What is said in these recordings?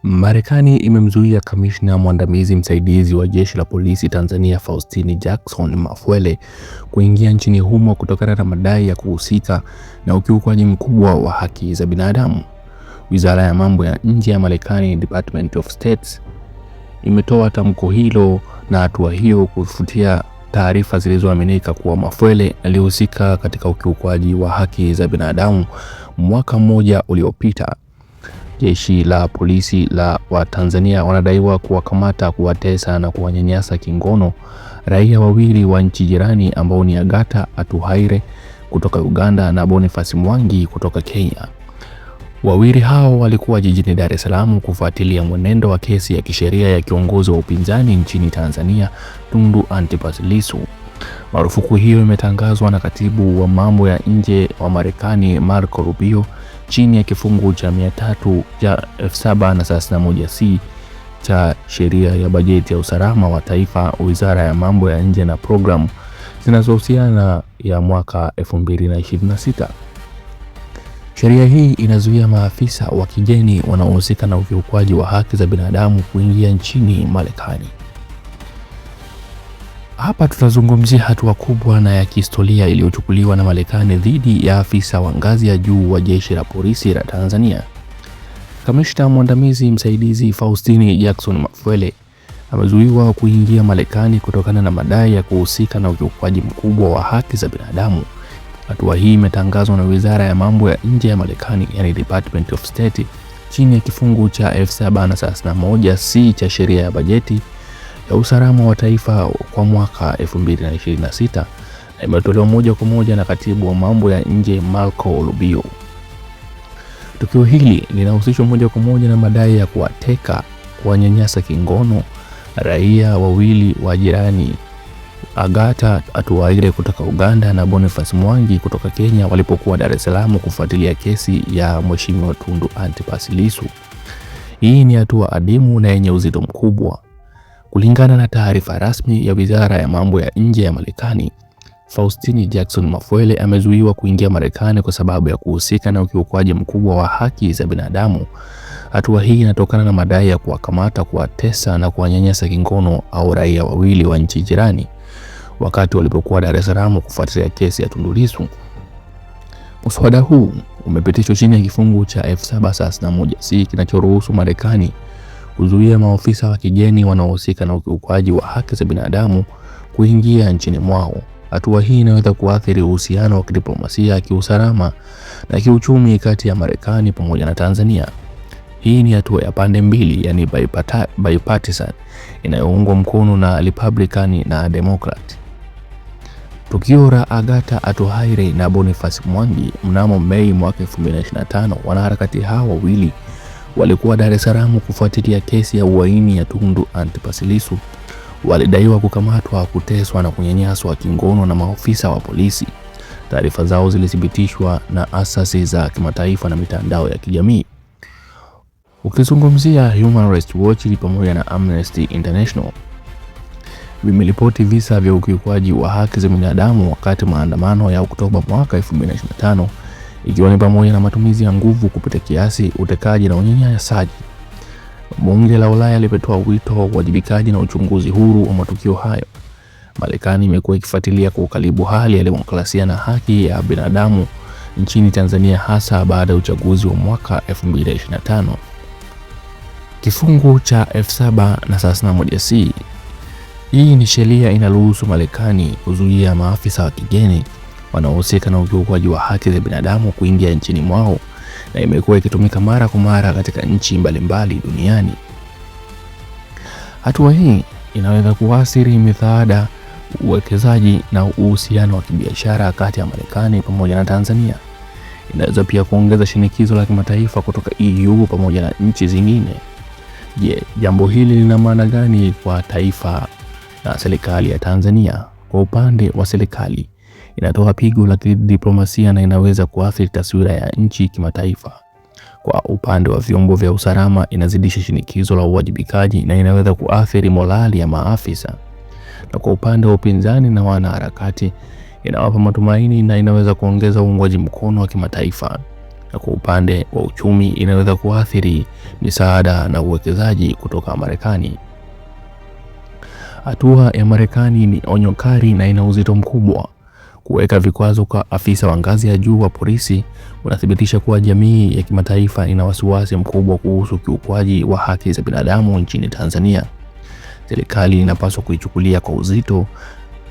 Marekani imemzuia kamishna mwandamizi msaidizi wa jeshi la polisi Tanzania Faustini Jackson Mafwele kuingia nchini humo kutokana na madai ya kuhusika na ukiukwaji mkubwa wa haki za binadamu. Wizara ya mambo ya nje ya Marekani, Department of State, imetoa tamko hilo na hatua hiyo kufuatia taarifa zilizoaminika kuwa Mafwele alihusika katika ukiukwaji wa haki za binadamu mwaka mmoja uliopita. Jeshi la polisi wa Tanzania wanadaiwa kuwakamata, kuwatesa na kuwanyanyasa kingono raia wawili wa nchi jirani ambao ni Agatha Atuhaire kutoka Uganda na Boniface Mwangi kutoka Kenya. Wawili hao walikuwa jijini Dar es Salaam kufuatilia mwenendo wa kesi ya kisheria ya kiongozi wa upinzani nchini Tanzania, Tundu Antipas Lissu. Marufuku hiyo imetangazwa na Katibu wa mambo ya nje wa Marekani Marco Rubio chini ya kifungu cha 300 cha 731C cha sheria ya bajeti ya usalama wa taifa, Wizara ya mambo ya nje na programu zinazohusiana ya mwaka 2026. Sheria hii inazuia maafisa wa kigeni wanaohusika na ukiukwaji wa haki za binadamu kuingia nchini Marekani. Hapa tutazungumzia hatua kubwa na ya kihistoria iliyochukuliwa na Marekani dhidi ya afisa wa ngazi ya juu wa jeshi la polisi la Tanzania. Kamishna mwandamizi msaidizi Faustini Jackson Mafwele amezuiwa kuingia Marekani kutokana na madai ya kuhusika na ukiukwaji mkubwa wa haki za binadamu. Hatua hii imetangazwa na Wizara ya mambo ya nje ya Marekani, yani Department of State, chini ya kifungu cha 731C cha sheria ya bajeti ya usalama wa taifa kwa mwaka 2026 na imetolewa moja kwa moja na Katibu wa mambo ya nje Marco Rubio. Tukio hili linahusishwa moja kwa moja na madai ya kuwateka, kuwanyanyasa kingono raia wawili wa jirani, Agatha Atuhaire kutoka Uganda na Boniface Mwangi kutoka Kenya, walipokuwa Dar es Salaam kufuatilia kesi ya Mheshimiwa Tundu Antipas Lissu. Hii ni hatua adimu na yenye uzito mkubwa. Kulingana na taarifa rasmi ya Wizara ya mambo ya nje ya Marekani, Faustini Jackson Mafwele amezuiwa kuingia Marekani kwa sababu ya kuhusika na ukiukwaji mkubwa wa haki za binadamu. Hatua hii inatokana na madai ya kuwakamata, kuwatesa na kuwanyanyasa kingono au raia wawili wa nchi jirani wakati walipokuwa Dar es Salaam kufuatilia kesi ya Tundu Lissu. Mswada huu umepitishwa chini ya kifungu cha 731C kinachoruhusu Marekani kuzuia maofisa wa kigeni wanaohusika na ukiukwaji wa haki za binadamu kuingia nchini mwao. Hatua hii inaweza kuathiri uhusiano wa kidiplomasia, kiusalama na kiuchumi kati ya Marekani pamoja na Tanzania. Hii ni hatua ya pande mbili, yani bipartisan, inayoungwa mkono na Republican na Democrat. Tukio la Agatha Atuhaire na Boniface Mwangi mnamo Mei mwaka 2025, wanaharakati hao wawili walikuwa Dar es Salaam kufuatilia kesi ya uhaini ya Tundu Antipas Lissu. Walidaiwa kukamatwa, kuteswa na kunyanyaswa kingono na maofisa wa polisi. Taarifa zao zilithibitishwa na asasi za kimataifa na mitandao ya kijamii. Ukizungumzia Human Rights Watch pamoja na Amnesty International vimeripoti visa vya ukiukwaji wa haki za binadamu wakati maandamano ya Oktoba mwaka 2025, ikiwa ni pamoja na matumizi ya nguvu kupita kiasi, utekaji na unyanyasaji. Bunge la Ulaya limetoa wito wa uwajibikaji na uchunguzi huru wa matukio hayo. Marekani imekuwa ikifuatilia kwa ukaribu hali ya demokrasia na haki ya binadamu nchini Tanzania, hasa baada ya uchaguzi wa mwaka 2025. Kifungu cha 731C, hii ni sheria inaruhusu Marekani kuzuia maafisa wa kigeni wanaohusika na ukiukwaji wa haki za binadamu kuingia nchini mwao, na imekuwa ikitumika mara kwa mara katika nchi mbalimbali duniani. Hatua hii inaweza kuathiri misaada, uwekezaji na uhusiano wa kibiashara kati ya Marekani pamoja na Tanzania. Inaweza pia kuongeza shinikizo la kimataifa kutoka EU pamoja na nchi zingine. Je, jambo hili lina maana gani kwa taifa na serikali ya Tanzania? Kwa upande wa serikali, inatoa pigo la diplomasia na inaweza kuathiri taswira ya nchi kimataifa. Kwa upande wa vyombo vya usalama, inazidisha shinikizo la uwajibikaji na inaweza kuathiri morali ya maafisa. Na kwa upande wa upinzani na wanaharakati, inawapa matumaini na inaweza kuongeza uungwaji mkono wa kimataifa. na kwa upande wa uchumi inaweza kuathiri misaada na uwekezaji kutoka Marekani. Hatua ya Marekani ni onyo kali na ina uzito mkubwa. Kuweka vikwazo kwa afisa wa ngazi ya juu wa polisi unathibitisha kuwa jamii ya kimataifa ina wasiwasi mkubwa kuhusu kiukwaji wa haki za binadamu nchini Tanzania. Serikali inapaswa kuichukulia kwa uzito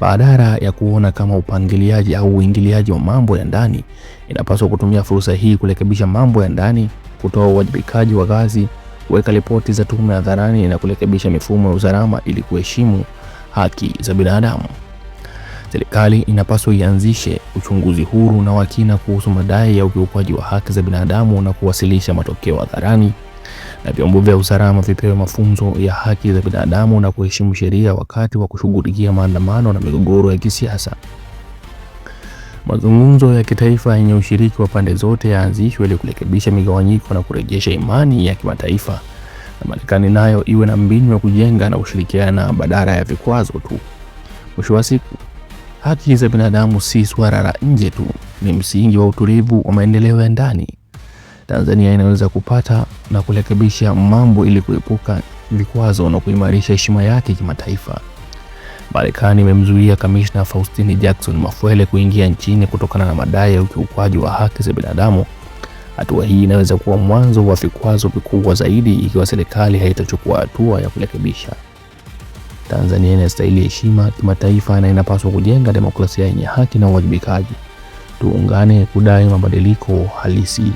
badala ya kuona kama upangiliaji au uingiliaji wa mambo ya ndani. Inapaswa kutumia fursa hii kurekebisha mambo ya ndani, kutoa uwajibikaji wa kazi, kuweka ripoti za tume hadharani na kurekebisha mifumo ya usalama ili kuheshimu haki za binadamu. Serikali inapaswa ianzishe uchunguzi huru na wa kina kuhusu madai ya ukiukwaji wa haki za binadamu na kuwasilisha matokeo hadharani, na vyombo vya usalama vipewe mafunzo ya haki za binadamu na kuheshimu sheria wakati wa kushughulikia maandamano na migogoro ya kisiasa. Mazungumzo ya kitaifa yenye ushiriki wa pande zote yaanzishwe ili kurekebisha migawanyiko na kurejesha imani ya kimataifa, na Marekani nayo iwe na mbinu ya kujenga na kushirikiana badala ya vikwazo tu. Mwisho wa siku, haki za binadamu si swala la nje tu, ni msingi wa utulivu wa maendeleo ya ndani. Tanzania inaweza kupata na kurekebisha mambo ili kuepuka vikwazo na kuimarisha heshima yake kimataifa. Marekani imemzuia Kamishna Faustini Jackson Mafwele kuingia nchini kutokana na madai ya ukiukwaji wa haki za binadamu. Hatua hii inaweza kuwa mwanzo wa vikwazo vikubwa zaidi ikiwa serikali haitachukua hatua ya kurekebisha. Tanzania inastahili heshima kimataifa na inapaswa kujenga demokrasia yenye haki na uwajibikaji. Tuungane kudai mabadiliko halisi